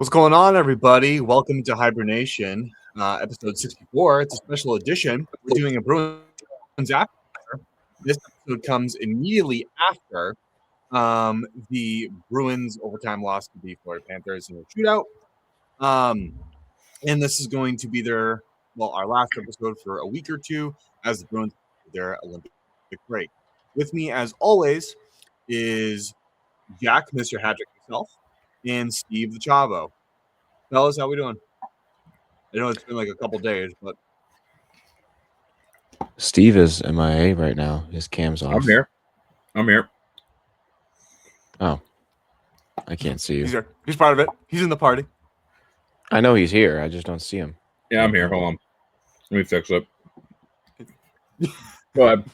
What's going on, everybody? Welcome to HiBruiNation, episode 64. It's a special edition. We're doing a Bruins after. This episode comes immediately after the Bruins overtime loss to the Florida Panthers in a shootout. And this is going to be our last episode for a week or two as the Bruins take their Olympic break. With me, as always, is Jack, Mr. Hadrick himself, and Steve the Chavo. Fellas, how we doing? I know it's been like a couple days, but Steve is MIA right now. His cam's off. I'm here. Oh, I can't see you. he's here. He's part of it. He's in the party. I know he's here. I just don't see him. Yeah, I'm here. Hold on. Let me fix it. Go ahead.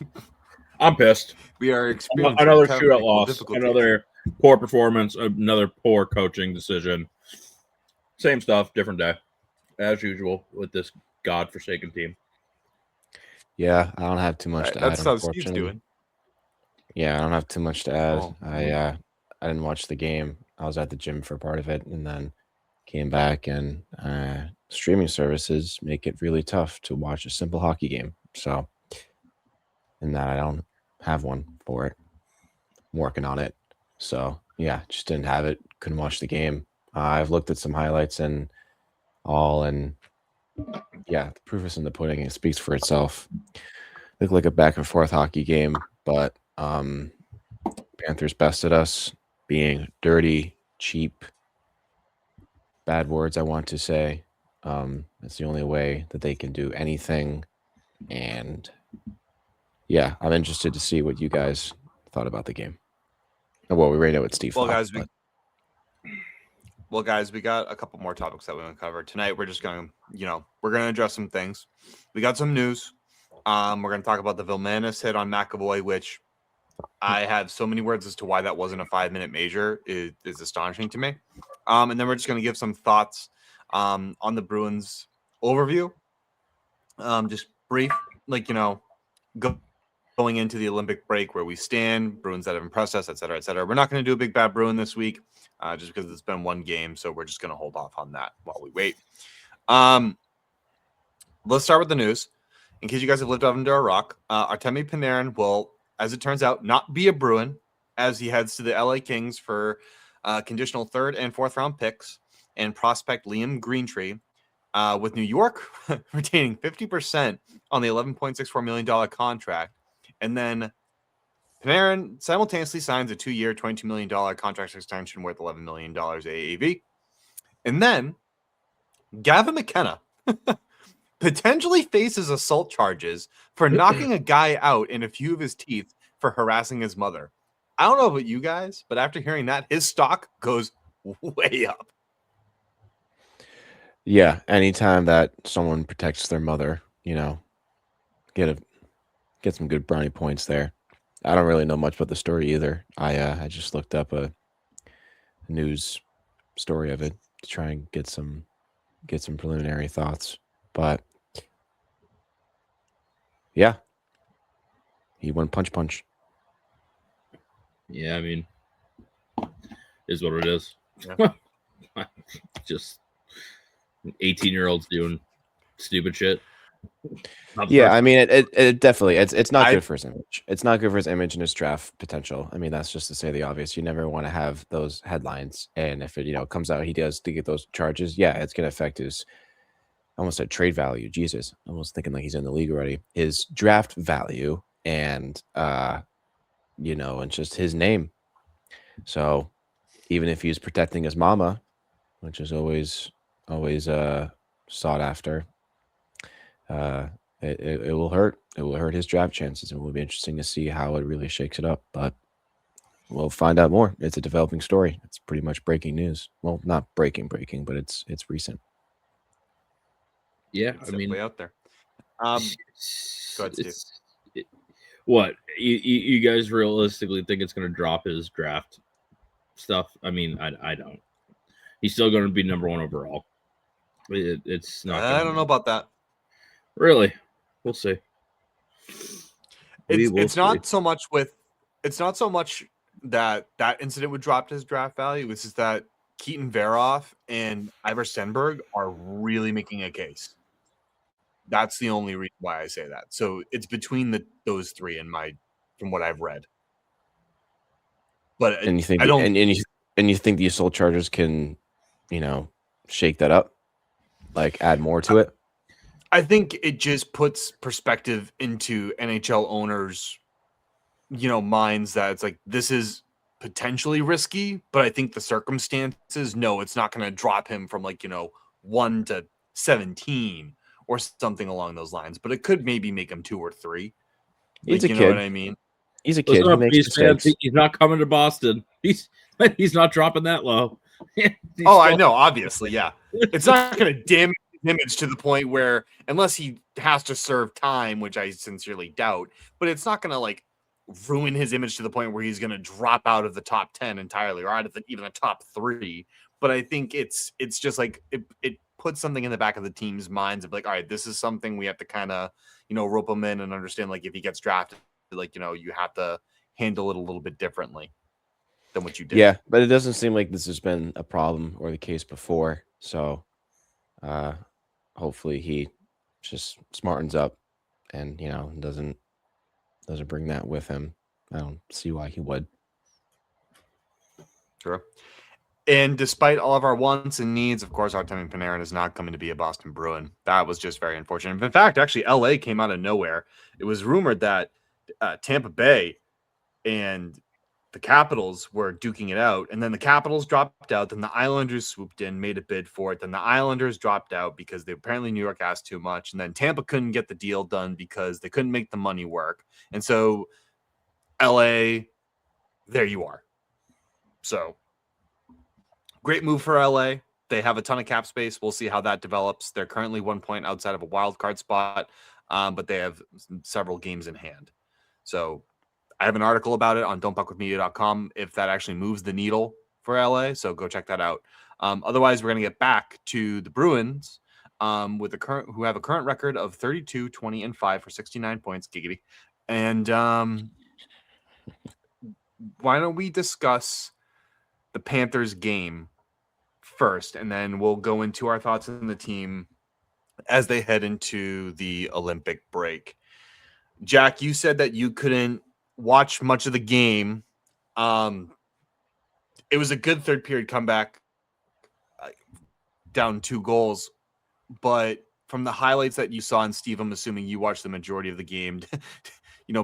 I'm pissed. We are experiencing Another shootout loss. Another poor performance. Another poor coaching decision. Same stuff, different day, as usual with this godforsaken team. Yeah, I don't have too much to add. That's how Steve's doing. Yeah, I don't have too much to add. Oh. I didn't watch the game. I was at the gym for part of it, and then came back. And streaming services make it really tough to watch a simple hockey game. So, in that I don't have one for it. I'm working on it. So yeah, just didn't have it. Couldn't watch the game. I've looked at some highlights and all, and yeah, the proof is in the pudding. It speaks for itself. Looked like a back and forth hockey game, but Panthers bested us, being dirty, cheap, bad words, I want to say. That's the only way that they can do anything. And yeah, I'm interested to see what you guys thought about the game. Well, we already know what Steve thought. Guys, we got a couple more topics that we want to cover tonight. We're just going to, we're going to address some things. We got some news. We're going to talk about the Vilmanis hit on McAvoy, which I have so many words as to why that wasn't a 5-minute major. It is astonishing to me. And then we're just going to give some thoughts on the Bruins overview. Just brief, going into the Olympic break, where we stand, Bruins that have impressed us, et cetera, et cetera. We're not going to do a big bad Bruin this week, just because it's been one game, so we're just going to hold off on that while we wait. Let's start with the news. In case you guys have lived under a rock, Artemi Panarin will, as it turns out, not be a Bruin as he heads to the LA Kings for conditional 3rd and 4th round picks and prospect Liam Greentree, with New York retaining 50% on the $11.64 million contract. And then Panarin simultaneously signs a 2-year, $22 million contract extension worth $11 million AAV. And then Gavin McKenna potentially faces assault charges for knocking a guy out in a few of his teeth for harassing his mother. I don't know about you guys, but after hearing that, his stock goes way up. Yeah, anytime that someone protects their mother, get some good brownie points there. I don't really know much about the story either. I just looked up a news story of it to try and get some preliminary thoughts. But yeah, he went punch. Yeah, I mean, is what it is. Yeah. Just 18-year-olds doing stupid shit. Yeah, I mean, it definitely it's not good for his image. It's not good for his image and his draft potential. I mean, that's just to say the obvious. You never want to have those headlines, and if it comes out he does to get those charges, yeah, it's gonna affect his almost a trade value. Jesus, almost thinking like he's in the league already. His draft value and and just his name. So even if he's protecting his mama, which is always sought after, it will hurt. It will hurt his draft chances. It will be interesting to see how it really shakes it up. But we'll find out more. It's a developing story. It's pretty much breaking news. Well, not breaking, but it's recent. Yeah, I mean, way out there. Go ahead, Steve. What you guys realistically think it's going to drop his draft stuff? I mean, I don't. He's still going to be number 1 overall. It's not. I don't know about that. Really, we'll see. It's not so much that incident would drop his draft value. It's just that Keaton Veroff and Ivar Stenberg are really making a case. That's the only reason why I say that. So it's between those three from what I've read. But And you think I don't. and you think the Assault Chargers can, shake that up, like add more to it? I think it just puts perspective into NHL owners, minds that it's like this is potentially risky, but I think the circumstances, no, it's not going to drop him from 1 to 17 or something along those lines. But it could maybe make him 2 or 3. He's a you kid. know what I mean? He's a kid. He makes mistakes. He's not coming to Boston. He's not dropping that low. I know, obviously, yeah. It's not going to damage his image to the point where, unless he has to serve time, which I sincerely doubt, but it's not going to ruin his image to the point where he's going to drop out of the top 10 entirely, or out of even the top 3. But I think it's just it puts something in the back of the team's minds of all right, this is something we have to kind of rope him in and understand. If he gets drafted, you have to handle it a little bit differently than what you did. Yeah, but it doesn't seem like this has been a problem or the case before. So hopefully he just smartens up and doesn't bring that with him. I don't see why he would. Sure. And despite all of our wants and needs, of course, Artemi Panarin is not coming to be a Boston Bruin. That was just very unfortunate. In fact, actually, LA came out of nowhere. It was rumored that Tampa Bay and the Capitals were duking it out, and then the Capitals dropped out. Then the Islanders swooped in, made a bid for it. Then the Islanders dropped out because apparently New York asked too much, and then Tampa couldn't get the deal done because they couldn't make the money work. And so LA, there you are. So great move for LA. They have a ton of cap space. We'll see how that develops. They're currently 1 point outside of a wild card spot, but they have several games in hand. So I have an article about it on don'tbuckwithmedia.com if that actually moves the needle for LA. So go check that out. Otherwise, we're going to get back to the Bruins who have a current record of 32, 20, and 5 for 69 points. Giggity. And why don't we discuss the Panthers game first, and then we'll go into our thoughts on the team as they head into the Olympic break. Jack, you said that you couldn't watch much of the game. It was a good third period comeback, down 2 goals, but from the highlights that you saw, and Steve, I'm assuming you watched the majority of the game,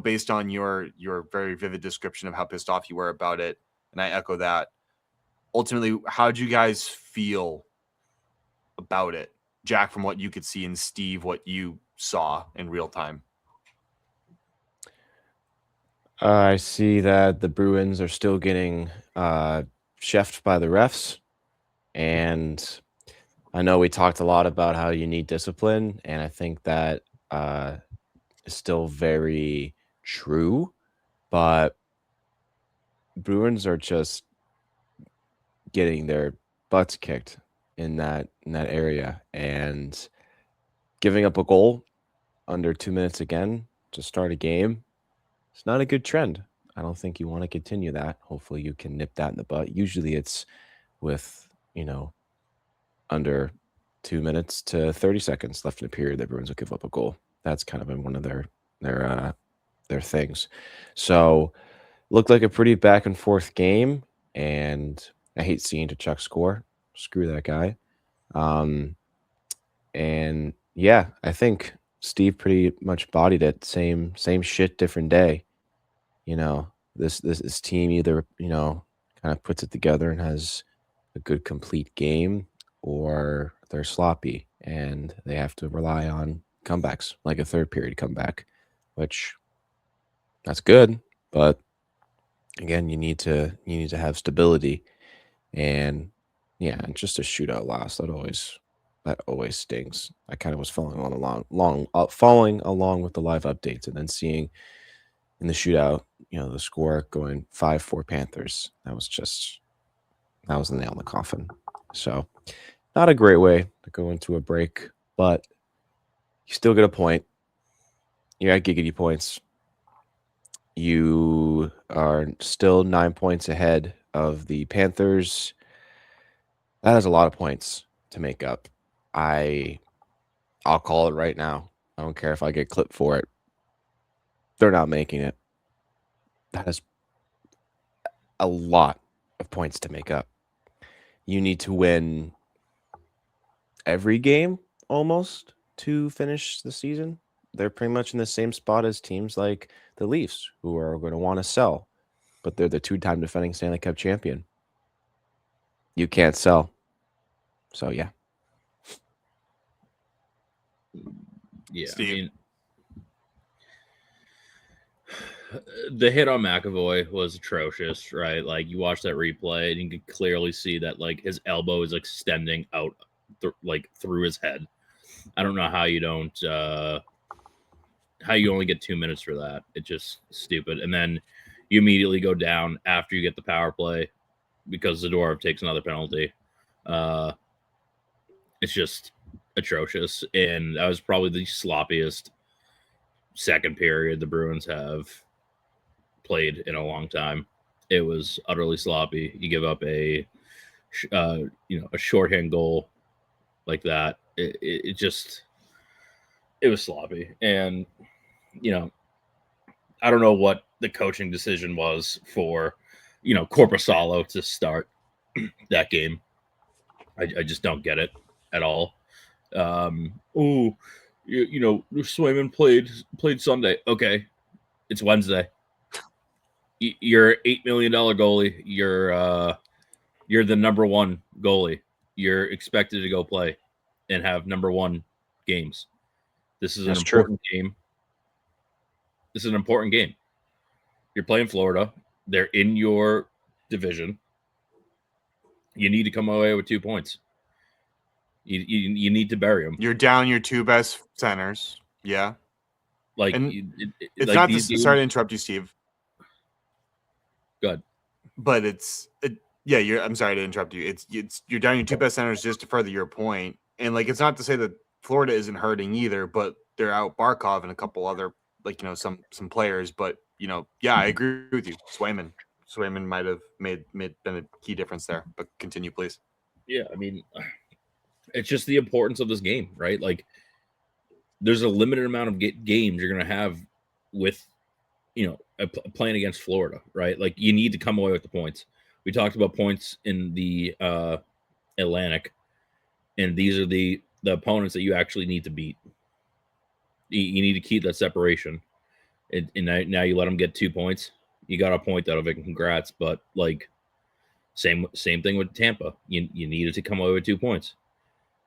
based on your very vivid description of how pissed off you were about it, and I echo that. Ultimately, how did you guys feel about it, Jack, from what you could see, and Steve, what you saw in real time? I see that the Bruins are still getting chefed by the refs. And I know we talked a lot about how you need discipline. And I think that is still very true. But Bruins are just getting their butts kicked in that area. And giving up a goal under 2 minutes again to start a game, it's not a good trend. I don't think you want to continue that. Hopefully you can nip that in the butt. Usually it's with, under 2 minutes to 30 seconds left in a period that Bruins will give up a goal. That's kind of been one of their things. So looked like a pretty back and forth game, and I hate seeing Tkachuk score. Screw that guy. And yeah, I think Steve pretty much bodied it. Same shit, different day. This team either, kind of puts it together and has a good complete game, or they're sloppy and they have to rely on comebacks, like a third period comeback, which that's good. But again, you need to have stability, and yeah, and just a shootout loss, that always stings. I kind of was following along with the live updates, and then seeing in the shootout, the score going 5-4 Panthers. That was the nail in the coffin. So not a great way to go into a break, but you still get a point. You're at giggity points. You are still 9 points ahead of the Panthers. That is a lot of points to make up. I'll call it right now. I don't care if I get clipped for it. They're not making it. That is a lot of points to make up. You need to win every game almost to finish the season. They're pretty much in the same spot as teams like the Leafs, who are going to want to sell, but they're the 2-time defending Stanley Cup champion. You can't sell. So, yeah. Yeah, Steve. I mean, the hit on McAvoy was atrocious, right? Like you watch that replay and you can clearly see that like his elbow is extending out through his head. I don't know how you don't how you only get 2 minutes for that. It's just stupid. And then you immediately go down after you get the power play because Zadorov takes another penalty. It's just atrocious. And that was probably the sloppiest second period the Bruins have played in a long time. It was utterly sloppy. You give up a shorthand goal like that. It was sloppy. And I don't know what the coaching decision was for Korpisalo to start that game. I just don't get it at all. Swayman played Sunday. Okay, it's Wednesday. You're $8 million goalie. You're the number one goalie. You're expected to go play and have number one games. This is an important game. This is an important game. You're playing Florida. They're in your division. You need to come away with 2 points. You need to bury them. You're down your 2 best centers. Yeah. Like, it's like not sorry to interrupt you, Steve. Good. But I'm sorry to interrupt you. You're down your 2 best centers just to further your point. And like, it's not to say that Florida isn't hurting either, but they're out Barkov and a couple other some players. But I agree with you. Swayman might have been a key difference there. But continue, please. Yeah, I mean, it's just the importance of this game, right? Like, there's a limited amount of games you're going to have with, playing against Florida, right? Like, you need to come away with the points. We talked about points in the Atlantic, and these are the opponents that you actually need to beat. You need to keep that separation. And now you let them get 2 points. You got a point out of it, and congrats. But, like, same thing with Tampa. You needed to come away with 2 points.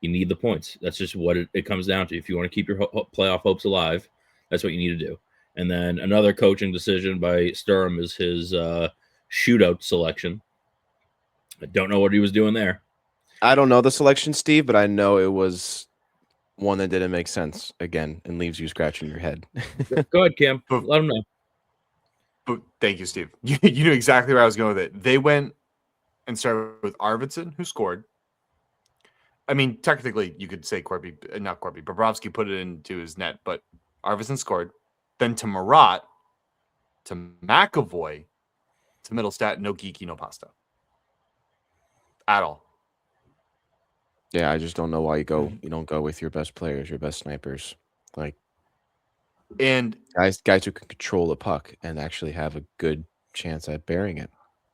You need the points. That's just what it comes down to. If you want to keep your playoff hopes alive, that's what you need to do. And then another coaching decision by Sturm is his shootout selection. I don't know what he was doing there. I don't know the selection, Steve, but I know it was one that didn't make sense again and leaves you scratching your head. Go ahead, Cam. Let him know. But thank you, Steve. You knew exactly where I was going with it. They went and started with Arvidsson, who scored. I mean, technically, you could say Bobrovsky put it into his net, but Arvidsson scored. Then to Marat, to McAvoy, to Middlestat, no geeky, no pasta. At all. Yeah, I just don't know why you don't go with your best players, your best snipers. Like, and guys who can control the puck and actually have a good chance at burying it.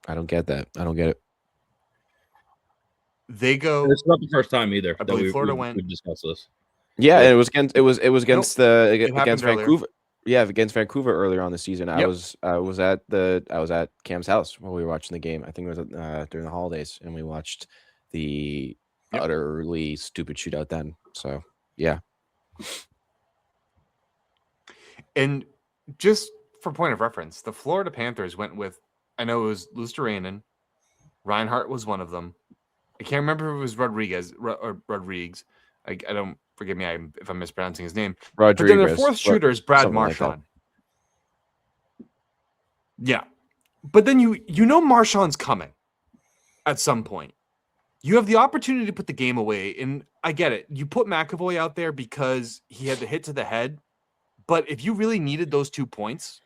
I don't get that. I don't get it. They go. It's not the first time either. I believe Florida went. We've discussed this. Yeah, and it was against against Vancouver. Earlier. Yeah, against Vancouver earlier on the season. Yep. I was at Cam's house while we were watching the game. I think it was during the holidays, and we watched the utterly stupid shootout then. So yeah. And just for point of reference, the Florida Panthers went with, I know it was Luosterainen, Reinhart was one of them. I can't remember if it was Rodriguez or Rodriguez. I don't, forgive me if I'm mispronouncing his name. Rodriguez. But then their fourth shooter is Brad Marchand. Yeah. But then you know Marchand's coming at some point. You have the opportunity to put the game away, and I get it. You put McAvoy out there because he had the hit to the head, but if you really needed those 2 points,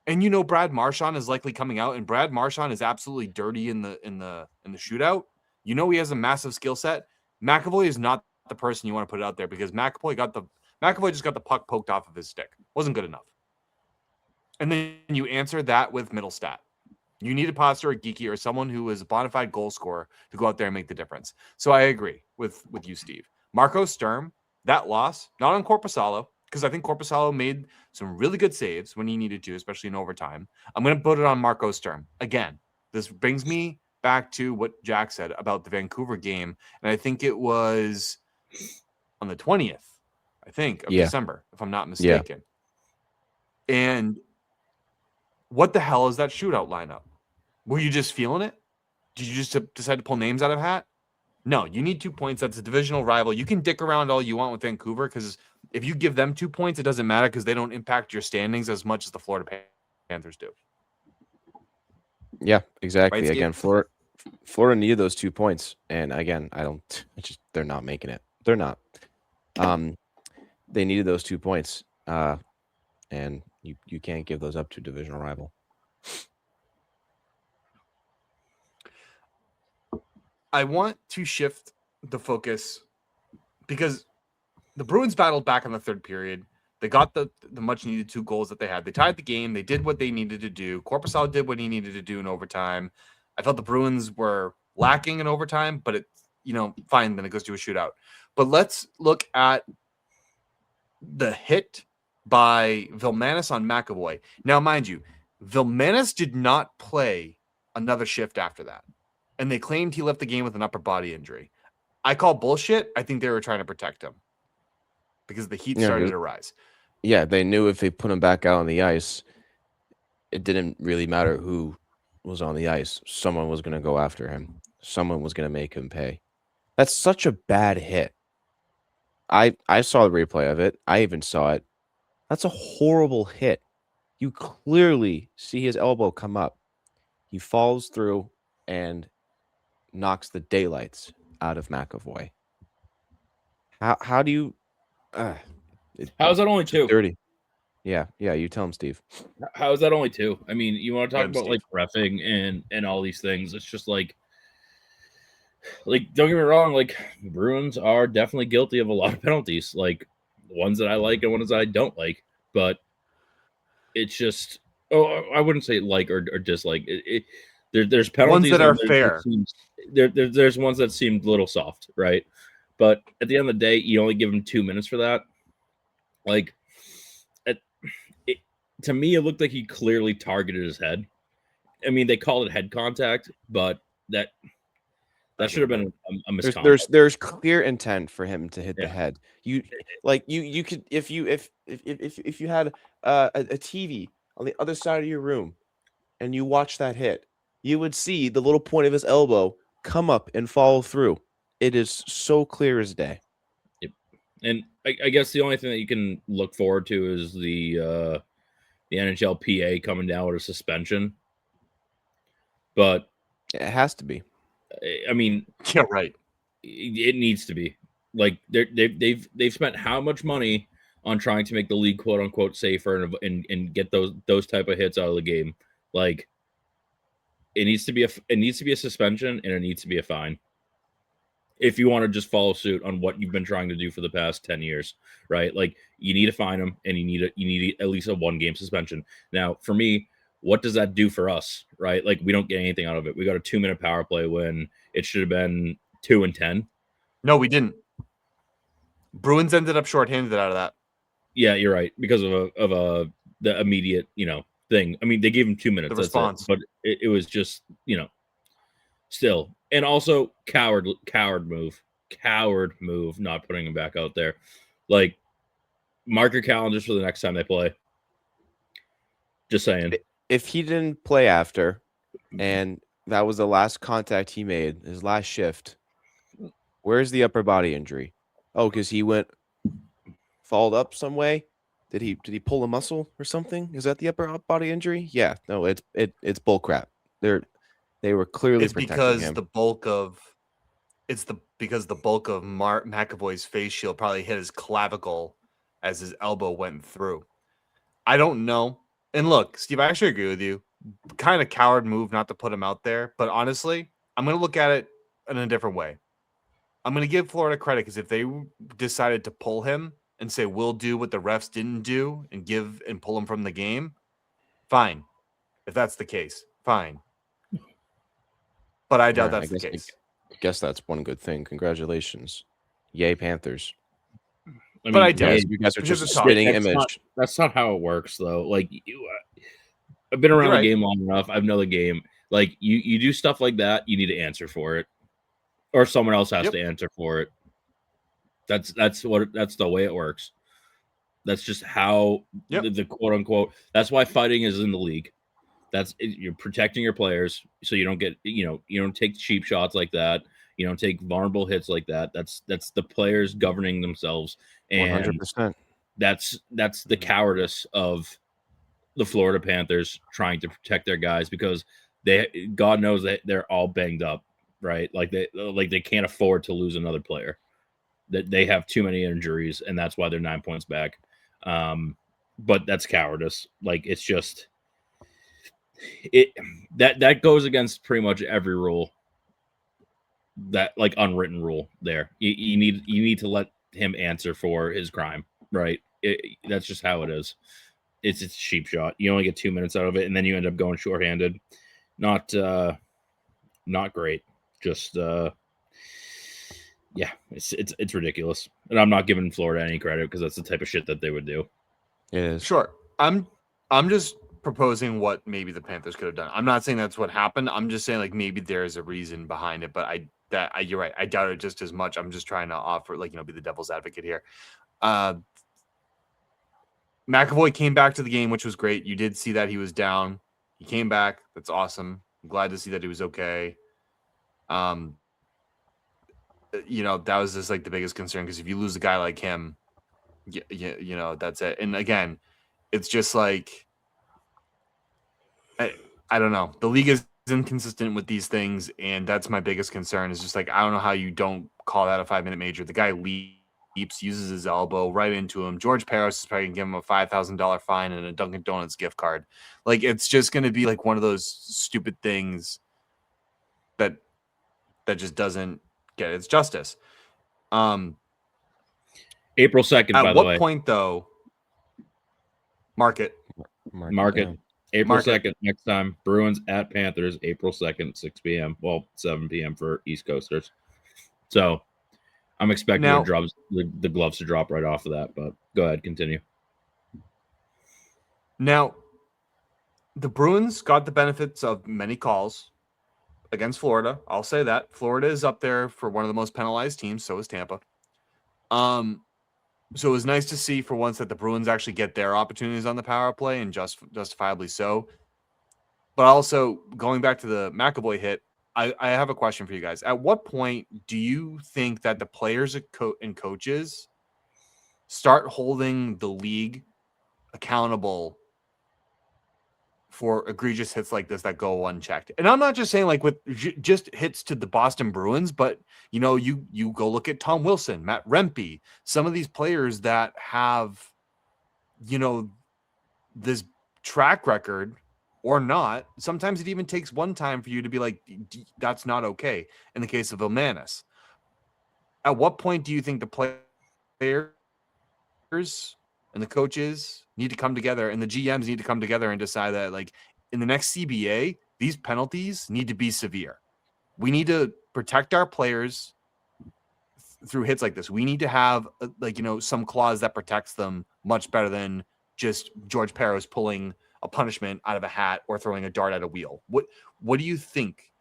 and Brad Marchand is likely coming out, and Brad Marchand is absolutely dirty in the shootout, You know he has a massive skill set. McAvoy is not the person you want to put out there because McAvoy just got the puck poked off of his stick. Wasn't good enough. And then you answer that with Middlestat. You need a Pasta or Geeky or someone who is a bona fide goal scorer to go out there and make the difference. So I agree with you, Steve. Marco Sturm, that loss, not on Korpisalo, because I think Korpisalo made some really good saves when he needed to, especially in overtime. I'm going to put it on Marco Sturm. Again, this brings me back to what Jack said about the Vancouver game. And I think it was on the 20th, of December, if I'm not mistaken. Yeah. And what the hell is that shootout lineup? Were you just feeling it? Did you just decide to pull names out of hat? No, you need 2 points. That's a divisional rival. You can dick around all you want with Vancouver because if you give them 2 points, it doesn't matter because they don't impact your standings as much as the Florida Panthers do. Yeah, exactly. Right, again, Florida needed those 2 points. And again, they're not making it. They're not. They needed those 2 points. And you can't give those up to a divisional rival. I want to shift the focus because the Bruins battled back in the third period. They got the much needed 2 goals that they had. They tied the game. They did what they needed to do. Korpisalo did what he needed to do in overtime. I felt the Bruins were lacking in overtime, but it's, fine. Then it goes to a shootout. But let's look at the hit by Vilmanis on McAvoy. Now, mind you, Vilmanis did not play another shift after that. And they claimed he left the game with an upper body injury. I call bullshit. I think they were trying to protect him because the heat started to rise. Yeah, they knew if they put him back out on the ice, it didn't really matter who was on the ice. Someone was going to go after him. Someone was going to make him pay. That's such a bad hit. I saw the replay of it. I even saw it. That's a horrible hit. You clearly see his elbow come up. He falls through and knocks the daylights out of McAvoy. How do you? How is that only 2? Dirty. Yeah. You tell him, Steve. How is that only 2? I mean, you want to talk about Steve. like reffing and all these things. It's just like don't get me wrong. Like Bruins are definitely guilty of a lot of penalties. Like ones that I like and ones that I don't like. But it's just I wouldn't say like or dislike. There's penalties ones that are fair. There's ones that seemed a little soft, right? But at the end of the day, you only give him 2 minutes for that. Like, to me, it looked like he clearly targeted his head. I mean, they called it head contact, but that should have been a misconduct. There's clear intent for him to hit the head. You could if you had a TV on the other side of your room and you watch that hit, you would see the little point of his elbow come up and follow through. It is so clear as day. Yep. And I guess the only thing that you can look forward to is the NHLPA coming down with a suspension. But it has to be. I mean, yeah, right. It needs to be. Like they've spent how much money on trying to make the league quote unquote safer and get those type of hits out of the game. Like it needs to be a suspension and it needs to be a fine. If you want to just follow suit on what you've been trying to do for the past 10 years, right? Like you need to fine them and you need at least a 1-game suspension. Now, for me, what does that do for us, right? Like we don't get anything out of it. We got a 2-minute power play when it should have been 2 and 10. No, we didn't. Bruins ended up shorthanded out of that. Yeah, you're right because of the immediate thing. I mean, they gave him 2 minutes. The response, but it was just still. And also coward move, not putting him back out there. Like, mark your calendars for the next time they play. Just saying. If he didn't play after, and that was the last contact he made, his last shift, where's the upper body injury? Oh, because he followed up some way. Did he pull a muscle or something? Is that the upper body injury? Yeah, no, it's bull crap. They were clearly protecting him. Because the bulk of McAvoy's face shield probably hit his clavicle as his elbow went through. I don't know. And look, Steve, I actually agree with you. Kind of coward move not to put him out there. But honestly, I'm going to look at it in a different way. I'm going to give Florida credit because if they decided to pull him and say we'll do what the refs didn't do and pull him from the game, fine. If that's the case, fine. But I doubt that's the case. I guess that's one good thing. Congratulations. Yay, Panthers. I But I mean, doubt You guys are just a Because of spitting that's image. that's not how it works, though. Like, I've been around You're the right. game long enough. I know the game. Like, you do stuff like that, you need to answer for it, or someone else has Yep. to answer for it. That's the way it works. That's just how the quote unquote. That's why fighting is in the league. You're protecting your players so you don't get you don't take cheap shots like that. You don't take vulnerable hits like that. That's the players governing themselves, and 100%. that's the cowardice of the Florida Panthers trying to protect their guys because God knows that they're all banged up, right? Like they can't afford to lose another player. That they have too many injuries, and that's why they're 9 points back. But that's cowardice. Like it's just that goes against pretty much every rule. That like unwritten rule there. You need to let him answer for his crime, right? That's just how it is. It's a cheap shot. You only get 2 minutes out of it, and then you end up going shorthanded. Not great. Just yeah, it's ridiculous. And I'm not giving Florida any credit because that's the type of shit that they would do. It is. Sure. I'm just proposing what maybe the Panthers could have done. I'm not saying that's what happened. I'm just saying like maybe there's a reason behind it, but you're right. I doubt it just as much. I'm just trying to offer be the devil's advocate here. McAvoy came back to the game, which was great. You did see that he was down. He came back. That's awesome. I'm glad to see that he was okay. That was just like the biggest concern because if you lose a guy like him, that's it. And again, it's just like I don't know. The league is inconsistent with these things, and that's my biggest concern. Is just like I don't know how you don't call that a 5-minute major. The guy leaps, uses his elbow right into him. George Parros is probably gonna give him a $5,000 fine and a Dunkin' Donuts gift card. Like it's just gonna be like one of those stupid things that just doesn't get its justice. April 2nd, by the way. At what point though? Mark it. April 2nd, next time. Bruins at Panthers, April 2nd, 6 p.m. Well, 7 p.m. for East Coasters. So I'm expecting the gloves to drop right off of that, but go ahead, continue. Now, the Bruins got the benefits of many calls against Florida. I'll say that. Florida is up there for one of the most penalized teams, so is Tampa. So it was nice to see for once that the Bruins actually get their opportunities on the power play and justifiably so. But also going back to the McAvoy hit, I have a question for you guys. At what point do you think that the players and coaches start holding the league accountable for egregious hits like this that go unchecked? And I'm not just saying like with just hits to the Boston Bruins, but you go look at Tom Wilson, Matt Rempe, some of these players that have this track record or not. Sometimes it even takes one time for you to be like, that's not okay. In the case of Vilmanis, at what point do you think the players and the coaches need to come together and the GMs need to come together and decide that like in the next CBA, these penalties need to be severe. We need to protect our players through hits like this. We need to have some clause that protects them much better than just George Parros pulling a punishment out of a hat or throwing a dart at a wheel. What do you think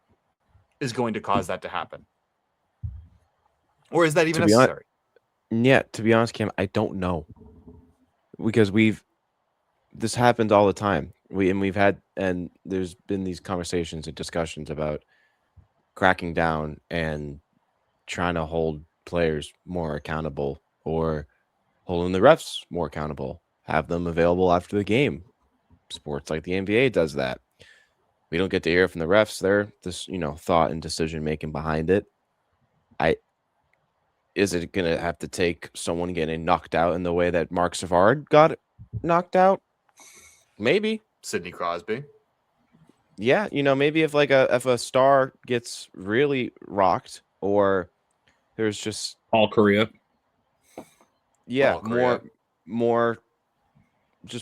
is going to cause that to happen? Or is that even necessary? To be honest, Cam, I don't know. Because this happens all the time. And there's been these conversations and discussions about cracking down and trying to hold players more accountable or holding the refs more accountable, have them available after the game. Sports like the NBA does that. We don't get to hear from the refs. They're this, thought and decision making behind it. Is it going to have to take someone getting knocked out in the way that Mark Savard got knocked out? Maybe. Sidney Crosby. Yeah, maybe if if a star gets really rocked, or there's just All Korea. All Korea. more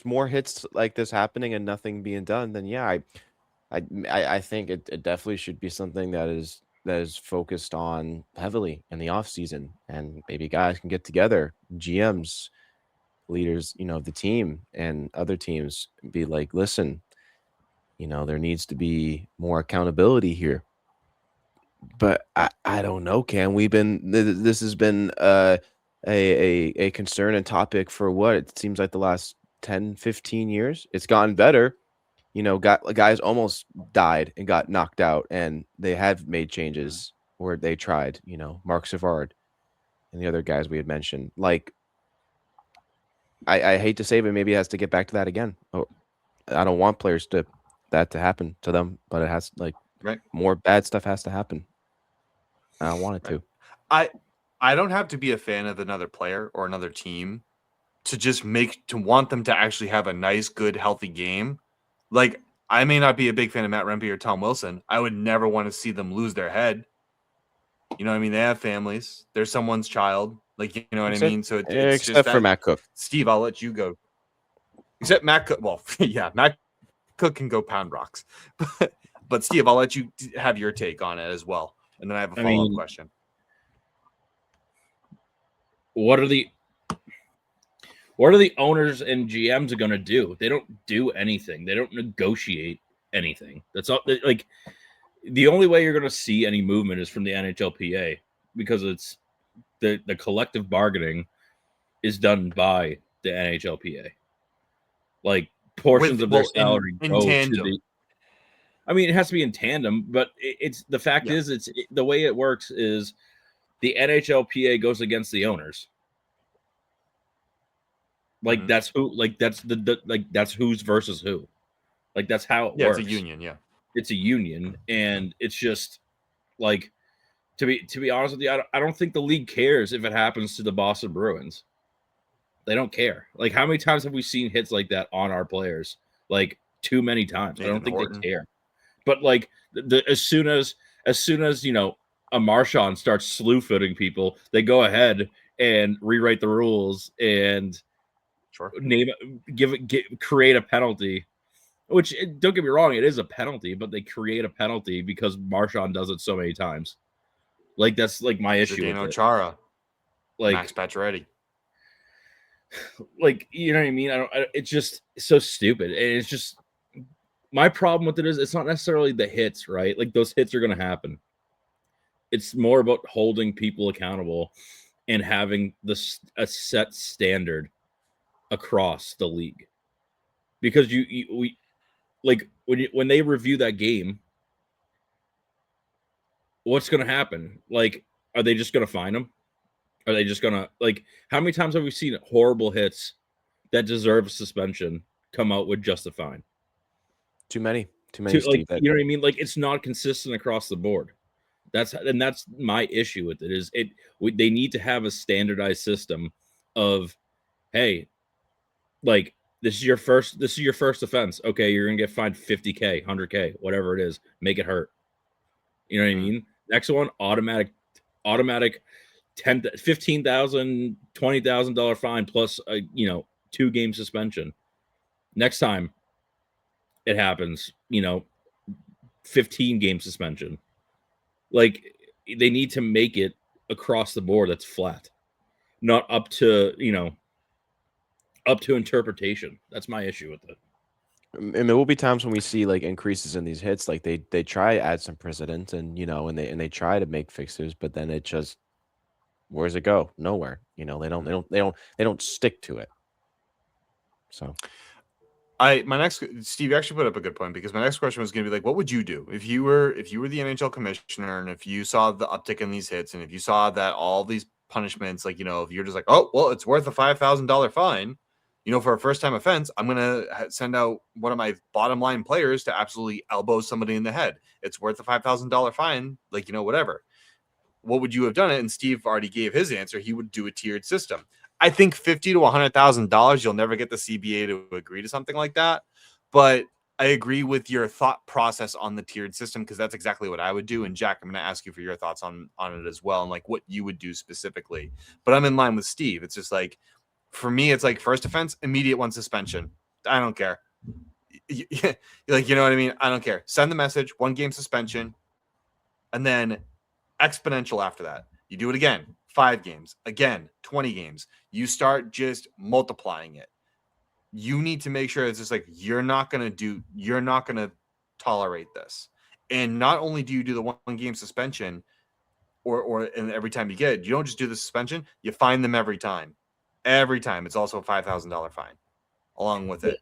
more hits like this happening and nothing being done, then yeah, I think it definitely should be something that is focused on heavily in the off season, and maybe guys can get together, GMs, leaders, of the team and other teams, be like, listen, there needs to be more accountability here. But I don't know, Cam. This has been a concern and topic for what it seems like the last 10-15 years. It's gotten better. Guys almost died and got knocked out, and they have made changes where they tried. Mark Savard and the other guys we had mentioned. Like, I hate to say it, but maybe it has to get back to that again. Oh, I don't want players to happen to them, but it has Right. more bad stuff has to happen. I don't want it to. I don't have to be a fan of another player or another team to want them to actually have a nice, good, healthy game. Like, I may not be a big fan of Matt Rempe or Tom Wilson. I would never want to see them lose their head. You know what I mean? They have families. They're someone's child. Like, you know what I mean? So it's except just for Matt Cook. Steve, I'll let you go. Except Matt Cook. Well, yeah, Matt Cook can go pound rocks. But Steve, I'll let you have your take on it as well. And then I have a follow-up question. What are the owners and GMs going to do? They don't do anything. They don't negotiate anything. That's all. Like, the only way you're going to see any movement is from the NHLPA, because it's the collective bargaining is done by the NHLPA. Like, portions of their salary go to the. I mean, it has to be in tandem, but it's the fact is, the way it works is the NHLPA goes against the owners. Like, that's who. Like, that's that's who's versus who. Like, that's how it works. It's a union. Yeah, it's a union, and it's just like, to be honest with you, I don't think the league cares if it happens to the Boston Bruins. They don't care. Like, how many times have we seen hits like that on our players? Like, too many times. I don't think they care. But like, as soon as a Marchand starts slew footing people, they go ahead and rewrite the rules and create a penalty. Which, don't get me wrong, it is a penalty, but they create a penalty because Marchand does it so many times. Like, that's like my issue. Zdeno Chara, like Max Pacioretty. Like, you know what I mean? It's just so stupid, and it's just. My problem with it is it's not necessarily the hits, right? Like, those hits are going to happen. It's more about holding people accountable and having a set standard across the league. Because we like when they review that game, what's going to happen? Like, are they just going to fine them? Are they just going to, like, how many times have we seen horrible hits that deserve a suspension come out with just a fine? Too many, like, you know what I mean? Like, it's not consistent across the board. That's my issue with it. Is they need to have a standardized system of, hey, like, this is your first offense. Okay, you're gonna get fined $50K, $100K, whatever it is. Make it hurt. You know what I mean? Next one, automatic $10,000, $15,000, $20,000 fine plus a 2-game suspension. Next time it happens, 15-game suspension. Like, they need to make it across the board that's flat, not up to interpretation. That's my issue with it. And there will be times when we see like increases in these hits, like they try to add some precedent, and and they try to make fixes, but then it just, where's it go? Nowhere. They don't stick to it. So. Steve actually put up a good point, because my next question was going to be like, what would you do if you were the NHL commissioner, and if you saw the uptick in these hits, and if you saw that all these punishments, like, if you're just like, oh, well, it's worth a $5,000 fine, for a first time offense, I'm going to send out one of my bottom line players to absolutely elbow somebody in the head. It's worth a $5,000 fine, like, whatever. What would you have done it? And Steve already gave his answer. He would do a tiered system. I think $50,000 to $100,000, you'll never get the CBA to agree to something like that. But I agree with your thought process on the tiered system because that's exactly what I would do. And Jack, I'm going to ask you for your thoughts on it as well and like what you would do specifically. But I'm in line with Steve. It's just like for me, it's like first offense, immediate one suspension. I don't care. Like, you know what I mean? I don't care. Send the message, 1 game suspension, and then exponential after that. You do it again, 5 games, again, 20 games. You start just multiplying it. You need to make sure it's just like you're not going to tolerate this. And not only do you do the 1 game suspension and every time you get it, you don't just do the suspension, you fine them every time. Every time. It's also a $5,000 fine along with it.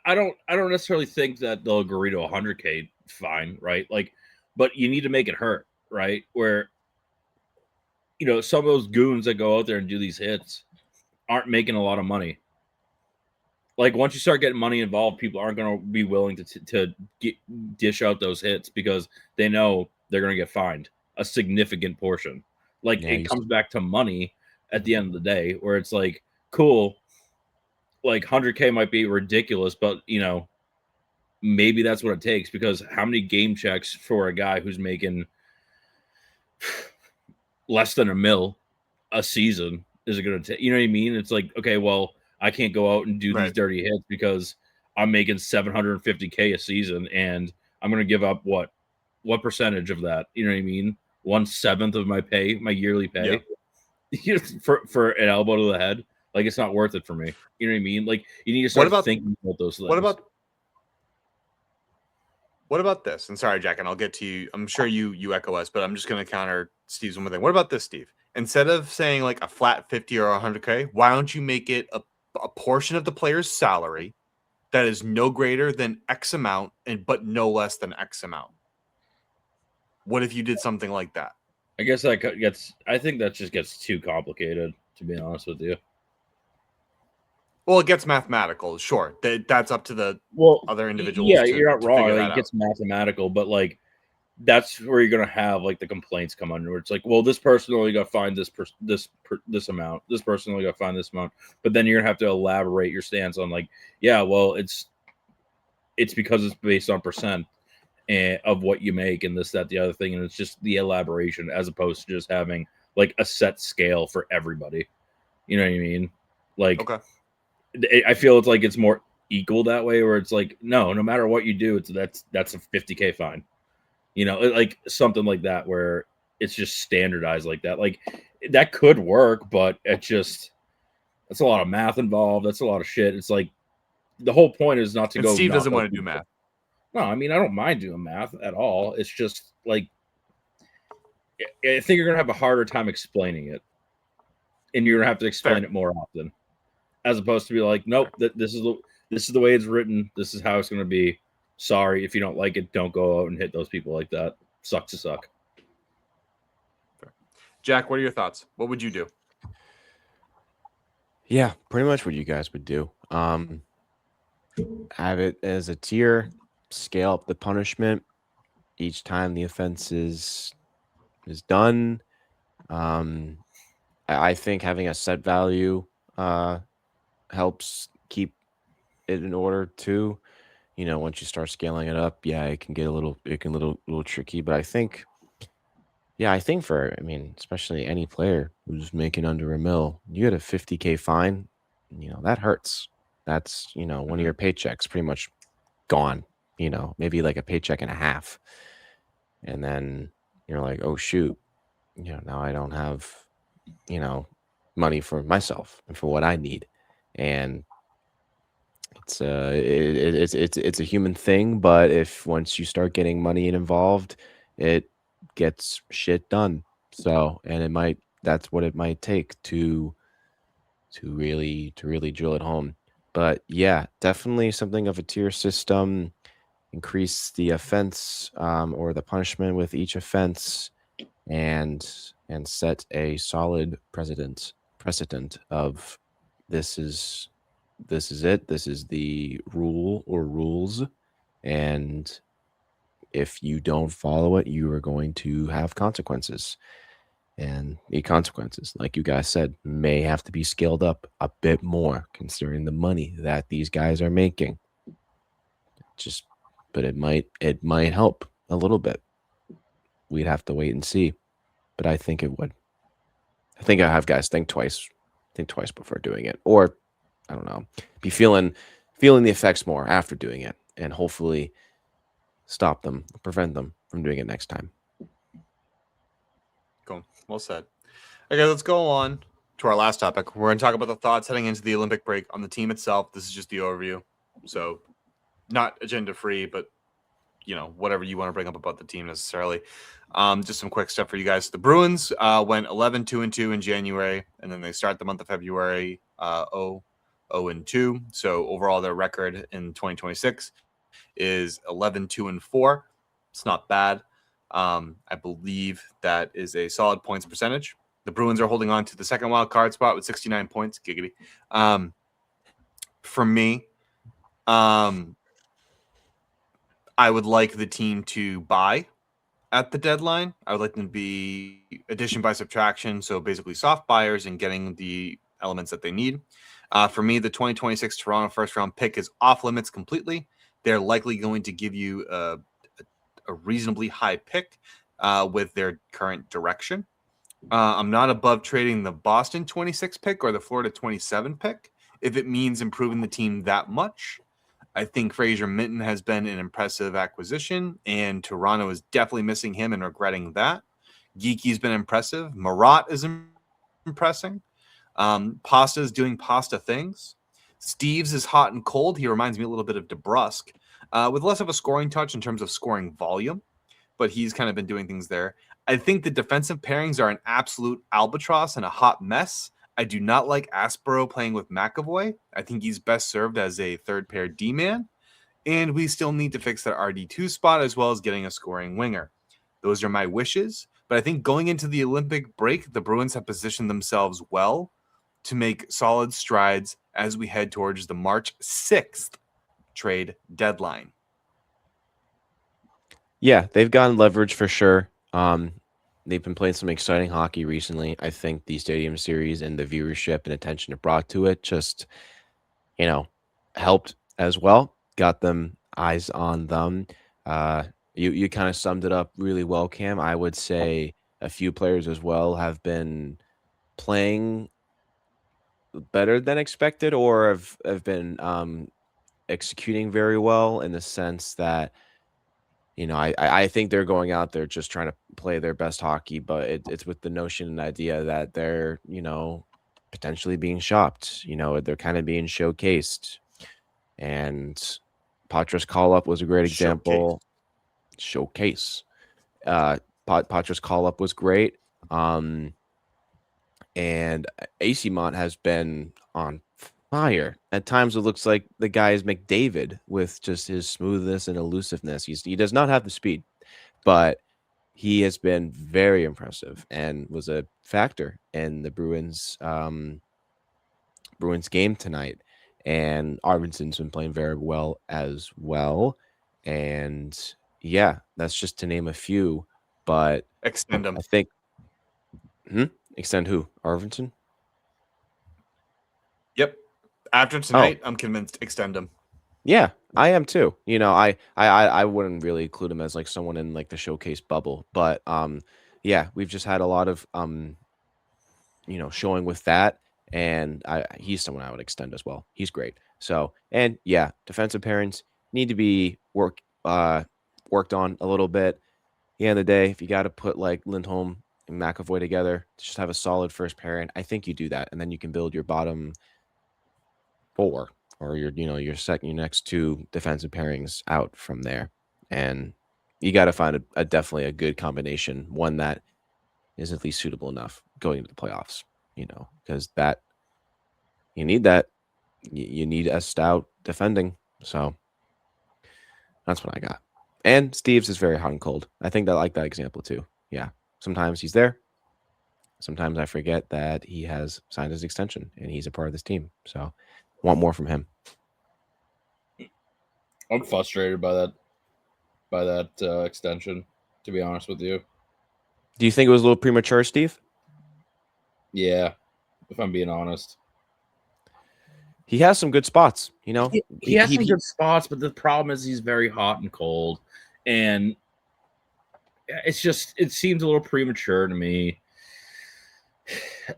I don't necessarily think that they'll agree to a $100K fine, right? Like, but you need to make it hurt, right? Where, you know, some of those goons that go out there and do these hits aren't making a lot of money. Like once you start getting money involved, people aren't going to be willing to dish out those hits because they know they're going to get fined a significant portion. Like it comes back to money at the end of the day, where it's like, cool, like 100K might be ridiculous, but you know, maybe that's what it takes because how many game checks for a guy who's making less than $1 million a season is it going to take? You know what I mean? It's like, okay, well, I can't go out and do these dirty hits because I'm making $750K a season and I'm going to give up what percentage of that? You know what I mean? 1/7 of my pay, my yearly pay for an elbow to the head. Like it's not worth it for me. You know what I mean? Like you need to start thinking about those things. What about this? And sorry, Jack, and I'll get to you. I'm sure you echo us, but I'm just going to counter Steve's one more thing. What about this, Steve? Instead of saying like a flat 50 or 100K, why don't you make it a portion of the player's salary that is no greater than X amount but no less than X amount? What if you did something like that? I guess I think that just gets too complicated, to be honest with you. Well, it gets mathematical, sure. That's up to the other individuals. Yeah, you're not wrong. It gets mathematical, but like that's where you're gonna have like the complaints come under. Where it's like, well, this person only got fined this amount. This person only got fined this amount. But then you're gonna have to elaborate your stance on like, yeah, well, it's because it's based on percent of what you make and this, that, the other thing, and it's just the elaboration as opposed to just having like a set scale for everybody. You know what I mean? Like, okay. I feel it's like it's more equal that way, where it's like, no matter what you do, that's a $50K fine. You know, like something like that, where it's just standardized like that. Like that could work, but that's a lot of math involved. That's a lot of shit. It's like the whole point is not to go. Steve doesn't want to do math. No, I mean I don't mind doing math at all. It's just like I think you're gonna have a harder time explaining it, and you're gonna have to explain it more often, as opposed to be like, nope, this is the way it's written. This is how it's gonna be. Sorry, if you don't like it, don't go out and hit those people like that. Suck to suck. Jack, what are your thoughts? What would you do? Yeah, pretty much what you guys would do. Have it as a tier, scale up the punishment each time the offense is done. I think having a set value helps keep it in order too. You know, once you start scaling it up, yeah, it can get a little tricky. But I think for, I mean, especially any player who's making under $1 million, you get a $50K fine, you know, that hurts. That's, you know, one of your paychecks pretty much gone, you know, maybe like a paycheck and a half. And then you're like, oh shoot, you know, now I don't have, you know, money for myself and for what I need. And it's a human thing, but if once you start getting money involved, it gets shit done. So, and that's what it might take to really drill it home. But yeah, definitely something of a tier system. Increase the offense or the punishment with each offense, and set a solid precedent of this is it. This is the rule or rules, and if you don't follow it, you are going to have consequences. And the consequences, like you guys said, may have to be scaled up a bit more considering the money that these guys are making. but it might help a little bit. We'd have to wait and see, but I think it would. I think I have guys think twice before doing it, or I don't know, be feeling the effects more after doing it, and hopefully prevent them from doing it next time. Cool. Well said. Okay, let's go on to our last topic. We're going to talk about the thoughts heading into the Olympic break on the team itself. This is just the overview. So not agenda free, but whatever you want to bring up about the team necessarily. Just some quick stuff for you guys. The Bruins went 11-2-2 in January, and then they start the month of February 0-2. So overall, their record in 2026 is 11-2-4. It's not bad. I believe that is a solid points percentage. The Bruins are holding on to the second wild card spot with 69 points. Giggity. For me, I would like the team to buy at the deadline. I would like them to be addition by subtraction, so basically soft buyers and getting the elements that they need. For me, the 2026 Toronto first-round pick is off limits completely. They're likely going to give you a reasonably high pick with their current direction. I'm not above trading the Boston 26 pick or the Florida 27 pick if it means improving the team that much. I think Fraser Minton has been an impressive acquisition, and Toronto is definitely missing him and regretting that. Geeky's been impressive. Marat is impressing. Pasta is doing pasta things. Steves is hot and cold. He reminds me a little bit of DeBrusque, with less of a scoring touch in terms of scoring volume, but he's kind of been doing things there. I think the defensive pairings are an absolute albatross and a hot mess. I do not like Aspero playing with McAvoy. I think he's best served as a third pair D-man. And we still need to fix that RD2 spot as well as getting a scoring winger. Those are my wishes. But I think going into the Olympic break, the Bruins have positioned themselves well to make solid strides as we head towards the March 6th trade deadline. Yeah, they've gotten leverage for sure. They've been playing some exciting hockey recently. I think the Stadium Series and the viewership and attention it brought to it just, helped as well. Got them eyes on them. You kind of summed it up really well, Cam. I would say a few players as well have been playing better than expected or have been executing very well in the sense that I think they're going out there just trying to play their best hockey, but it's with the notion and idea that they're, potentially being shopped. They're kind of being showcased. And Patra's call-up was a great example. Showcase. Patra's call-up was great. And Acimont has been on fire. At times it looks like the guy is McDavid with just his smoothness and elusiveness. He does not have the speed, but he has been very impressive and was a factor in the Bruins game tonight. And Arvidsson's been playing very well as well. And yeah, that's just to name a few. But Extend him. I think extend who? Arvidsson? Yep. After tonight, I'm convinced extend him. Yeah, I am too. I wouldn't really include him as like someone in like the showcase bubble, but yeah, we've just had a lot of showing with that, and he's someone I would extend as well. He's great. So, and yeah, defensive pairings need to be worked on a little bit. At the end of the day, if you got to put like Lindholm and McAvoy together to just have a solid first pairing, I think you do that, and then you can build your bottom four or your next two defensive pairings out from there. And you got to find a definitely a good combination, one that is at least suitable enough going into the playoffs, because that you need that. You need a stout defending. So that's what I got. And Steves is very hot and cold. I think I like that example too. Yeah. Sometimes he's there. Sometimes I forget that he has signed his extension and he's a part of this team. So want more from him. I'm frustrated by that extension, to be honest with you. Do you think it was a little premature, Steve? Yeah, if I'm being honest. He has some good spots, you know. He has some good spots, but the problem is he's very hot and cold, and it seems a little premature to me.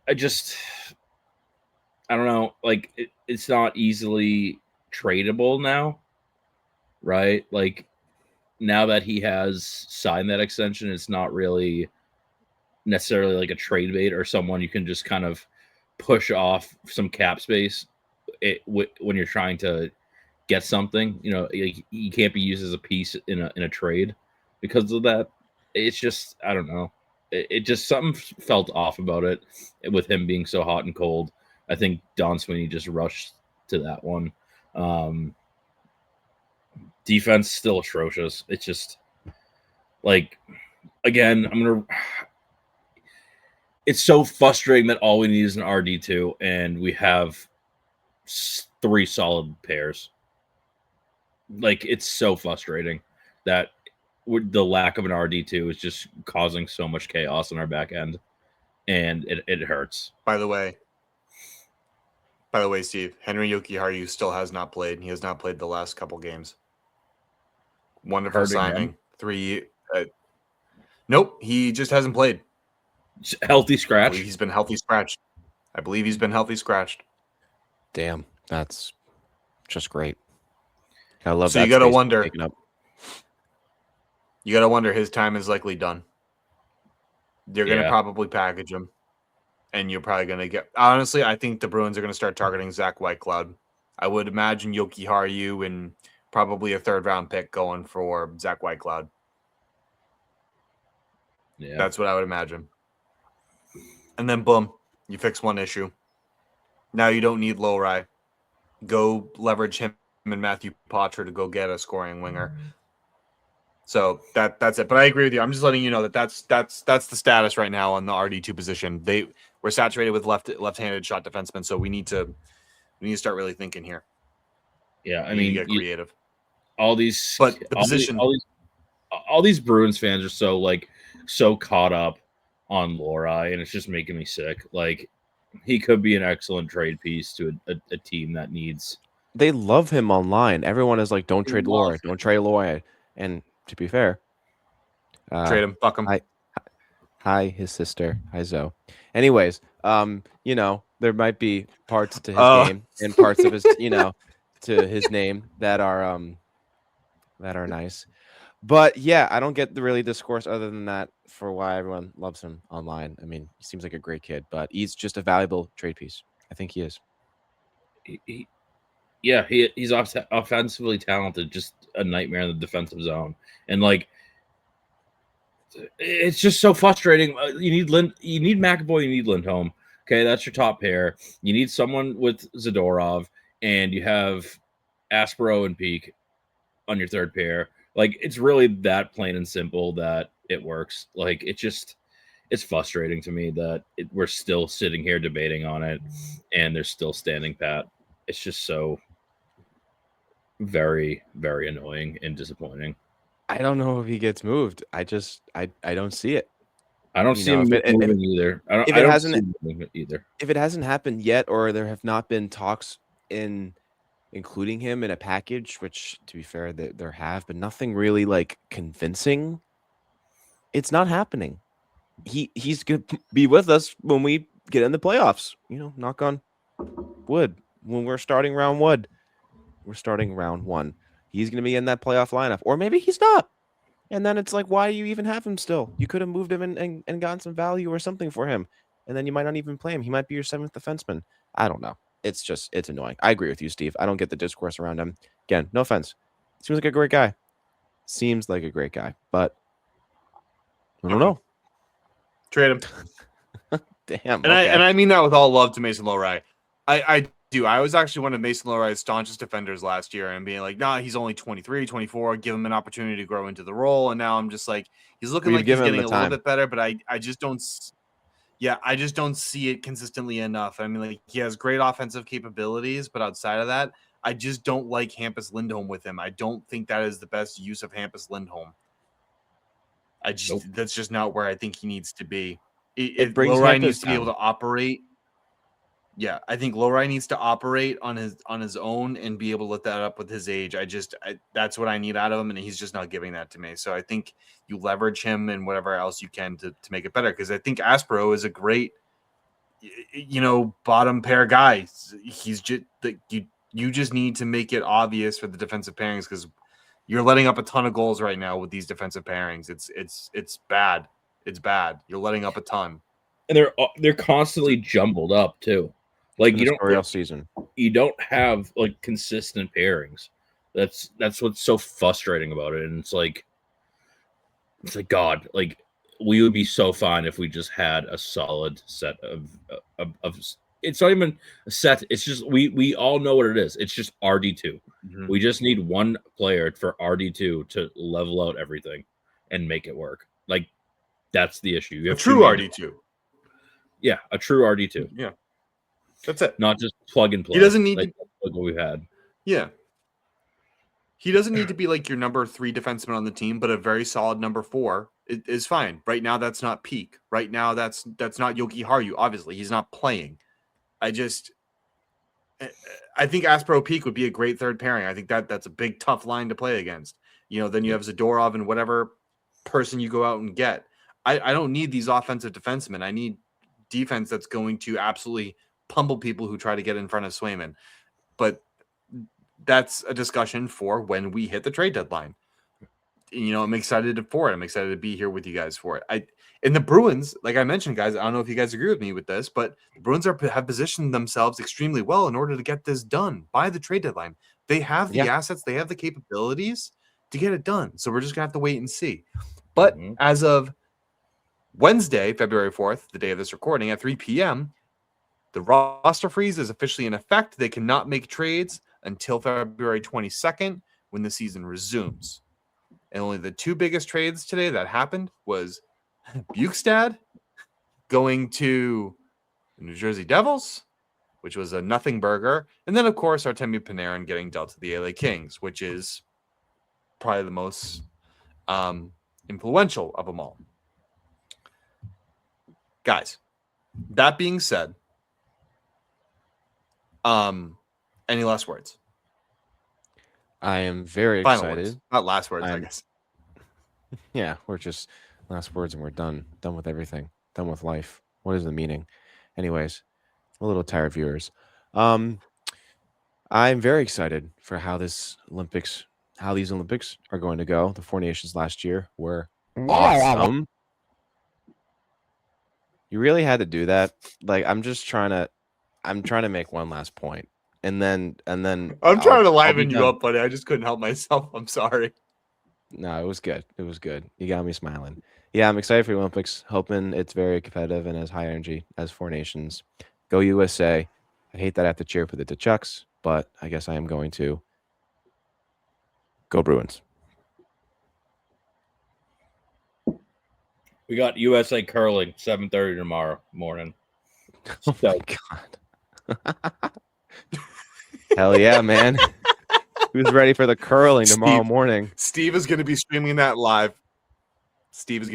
I don't know. Like it's not easily tradable now, right? Like now that he has signed that extension, it's not really necessarily like a trade bait or someone you can just kind of push off some cap space when you're trying to get something. You know, like, he can't be used as a piece in a trade because of that. It's just, I don't know. It just, something felt off about it with him being so hot and cold. I think Don Sweeney just rushed to that one. Defense still atrocious. It's just like, again, it's so frustrating that all we need is an RD2 and we have 3 solid pairs. Like, it's so frustrating that the lack of an RD2 is just causing so much chaos on our back end, and it hurts. By the way, Steve, Henry Jokiharju still has not played. He has not played the last couple games. Wonderful signing. Him. 3. Nope, he just hasn't played. Healthy scratch. He's been healthy scratched. I believe he's been healthy scratched. Damn, that's just great. I love so that. You gotta wonder. You gotta wonder his time is likely done. You're gonna probably package him, and you're probably gonna get. Honestly, I think the Bruins are gonna start targeting Zach Whitecloud. I would imagine Jokiharju and probably a 3rd-round pick going for Zach Whitecloud. Yeah, that's what I would imagine. And then boom, you fix one issue. Now you don't need Lowry. Go leverage him and Matthew Poitras to go get a scoring winger. So that's it. But I agree with you. I'm just letting you know that's the status right now on the RD2 position. We're saturated with left-handed shot defensemen, so we need to start really thinking here. Yeah, I mean, get creative. All these Bruins fans are so caught up on Lowry, and it's just making me sick. Like, he could be an excellent trade piece to a team that needs. They love him online. Everyone is like, "Don't trade Lowry. Don't trade Lowry." And to be fair, trade him. Fuck him. Hi, his sister. Hi, Zoe. Anyways, you know, there might be parts to his game and parts of his, you know, to his name that are nice. But yeah, I don't get the really discourse other than that for why everyone loves him online. I mean, he seems like a great kid, but he's just a valuable trade piece. I think he is. He's offensively talented, just a nightmare in the defensive zone, and like, it's just so frustrating. You need McAvoy, you need Lindholm. Okay, that's your top pair. You need someone with Zadorov, and you have Aspero and Peak on your 3rd pair. Like, it's really that plain and simple that it works. Like, it's frustrating to me that we're still sitting here debating on it, and they're still standing pat. It's just so very, very annoying and disappointing. I don't know if he gets moved. I don't see it. I don't see him moving either. If it hasn't happened yet, or there have not been talks in including him in a package, which, to be fair, there have, but nothing really like convincing. It's not happening. He's going to be with us when we get in the playoffs. You know, knock on wood. When we're starting round 1, he's going to be in that playoff lineup, or maybe he's not. And then it's like, why do you even have him still? You could have moved him and gotten some value or something for him, and then you might not even play him. He might be your 7th defenseman. I don't know. It's annoying. I agree with you, Steve. I don't get the discourse around him. Again, no offense. Seems like a great guy. But I don't know. Trade him. Damn. And I mean that with all love to Mason Lowry. I do. I was actually one of Mason Lowry's staunchest defenders last year, and being like, nah, he's only 23, 24. Give him an opportunity to grow into the role. And now I'm just like, he's looking like he's getting a little bit better, but I just don't. Yeah, I just don't see it consistently enough. I mean, like, he has great offensive capabilities, but outside of that, I just don't like Hampus Lindholm with him. I don't think that is the best use of Hampus Lindholm. That's just not where I think he needs to be. Lowry needs to be able to operate. Yeah, I think Lowry needs to operate on his own and be able to let that up with his age. That's what I need out of him, and he's just not giving that to me. So I think you leverage him and whatever else you can to make it better, because I think Aspro is a great, bottom pair guy. He's just you just need to make it obvious for the defensive pairings, because you're letting up a ton of goals right now with these defensive pairings. It's bad. It's bad. You're letting up a ton, and they're constantly jumbled up too. Like Been a story all season. You don't have like consistent pairings. That's what's so frustrating about it. And it's like God, like we would be so fine if we just had a solid set of it's not even a set. It's just we all know what it is. It's just RD2. Mm-hmm. We just need one player for RD2 to level out everything and make it work. Like that's the issue. You have a true RD2. Yeah, a true RD2. Yeah. That's it. Not just plug and play. He doesn't need like what we've had. Yeah. He doesn't need to be like your number 3 defenseman on the team, but a very solid number 4 is fine. Right now, that's not peak. Right now, that's not Yogi Haru. Obviously, he's not playing. I think Aspro Peak would be a great third pairing. I think that's a big, tough line to play against. Then you have Zadorov and whatever person you go out and get. I don't need these offensive defensemen. I need defense that's going to absolutely pummel people who try to get in front of Swayman. But that's a discussion for when we hit the trade deadline. I'm excited for it. I'm excited to be here with you guys for it. And the Bruins, like I mentioned, guys, I don't know if you guys agree with me with this, but the Bruins have positioned themselves extremely well in order to get this done by the trade deadline. They have the assets, they have the capabilities to get it done. So we're just gonna have to wait and see. But as of Wednesday, February 4th, the day of this recording at 3 p.m., the roster freeze is officially in effect. They cannot make trades until February 22nd when the season resumes. And only the 2 biggest trades today that happened was Bukestad going to the New Jersey Devils, which was a nothing burger. And then, of course, Artemi Panarin getting dealt to the LA Kings, which is probably the most influential of them all. Guys, that being said, any last words? I am very Final excited. words. Not last words, I guess. Yeah, we're just last words and we're done. Done with everything. Done with life. What is the meaning? Anyways, a little tired viewers. I'm very excited for how these Olympics are going to go. The 4 nations last year were awesome. You really had to do that. Like I'm trying to make one last point. And then I'm trying to liven you up, buddy. I just couldn't help myself. I'm sorry. No, it was good. It was good. You got me smiling. Yeah, I'm excited for the Olympics. Hoping it's very competitive and as high energy as 4 nations. Go USA. I hate that I have to cheer for the Chucks, but I guess I am going to. Go Bruins. We got USA curling 7:30 tomorrow morning. Oh my God. Hell yeah, man. Who's ready for the curling tomorrow morning? Steve is going to be streaming that live. I'm going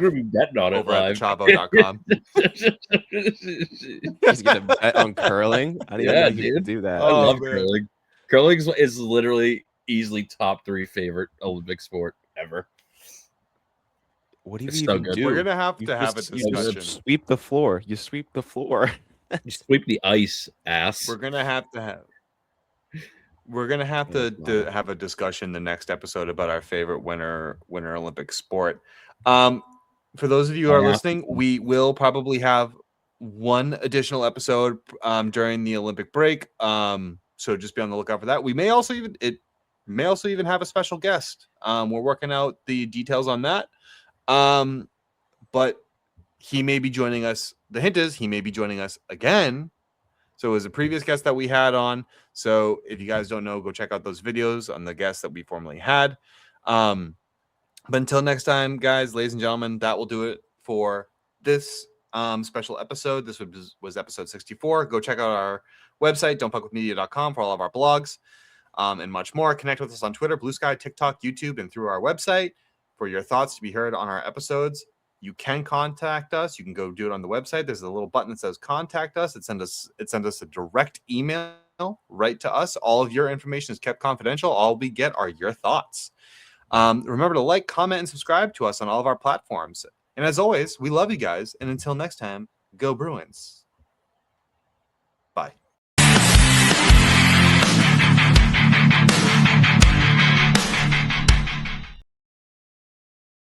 to be betting on it over live. at thechavo.com. He's going to bet on curling? I didn't even know you could do that. I love curling. Curling is literally easily top 3 favorite Olympic sport ever. What do you It's even so do? We're going to have to have a You discussion. sweep the floor. You sweep the floor. You sweep the ice, ass. We're going to have to have a discussion the next episode about our favorite winter Olympic sport. For those of you who are listening, we will probably have one additional episode during the Olympic break. So just be on the lookout for that. We may also even have a special guest. We're working out the details on that. But he may be joining us. The hint is he may be joining us again. So it was a previous guest that we had on. So if you guys don't know, go check out those videos on the guests that we formerly had. But until next time, guys, ladies and gentlemen, that will do it for this special episode. This was episode 64. Go check out our website, don'tpuckwithmedia.com, for all of our blogs and much more. Connect with us on Twitter, Bluesky, TikTok, YouTube, and through our website for your thoughts to be heard on our episodes. you can contact us. You can go do it on the website. There's a little button that says contact us. It sends us a direct email right to us. All of your information is kept confidential. All we get are your thoughts. Remember to like, comment, and subscribe to us on all of our platforms. And as always, we love you guys. And until next time, go Bruins. Bye.